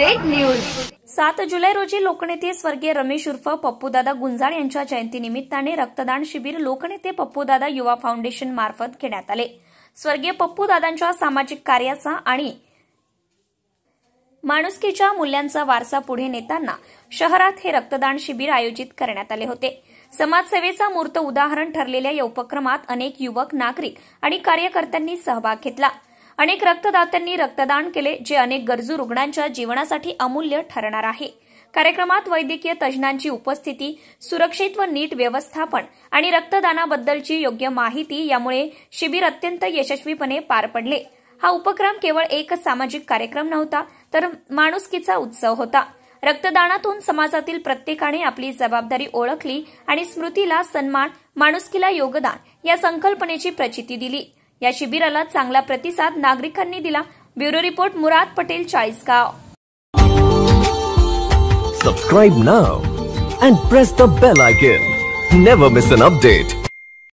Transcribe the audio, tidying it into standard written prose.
Update news. 7 जुलै रोजी लोकनेते स्वर्गीय रमेश उर्फ पप्पूदादा गुंजाळ यांच्या जयंतीनिमित्ताने रक्तदान शिबिर लोकनेते पप्पूदादा युवा फाउंडेशन मार्फत घेण्यात आले। स्वर्गीय पप्पूदादांच्या सामाजिक कार्याचा आणि माणुसकीच्या मूल्यांचा वारसा पुढे नेताना शहरात हे रक्तदान शिबिर आयोजित करण्यात आले होते। समाजसेवेचा मूर्त उदाहरण ठरलेल्या या उपक्रमात अनेक युवक, नागरिक आणि कार्यकर्त्यांनी सहभाग घेतला। अनेक रक्तदात्यांनी रक्तदान केले, जे अनेक गरजू रुग्णांच्या जीवनासाठी अमूल्य ठरणार आहे। कार्यक्रमात वैद्यकीय तज्ज्ञांची उपस्थिती, सुरक्षित व नीट व्यवस्थापन आणि रक्तदानाबद्दलची योग्य माहिती यामुळे शिबिर अत्यंत यशस्वीपणे पार पडले। हा उपक्रम केवळ एक सामाजिक कार्यक्रम नव्हता, तर माणुसकीचा उत्सव होता। रक्तदानातून समाजातील प्रत्येकाने आपली जबाबदारी ओळखली आणि स्मृतीला सन्मान, माणुसकीला योगदान या संकल्पनेची प्रचिती दिली। या शिबिराला चांगला प्रतिसाद नागरिकांनी दिला। Bureau report, Murad Patel, Chalisgaon. Subscribe now and press the bell icon. Never miss an update.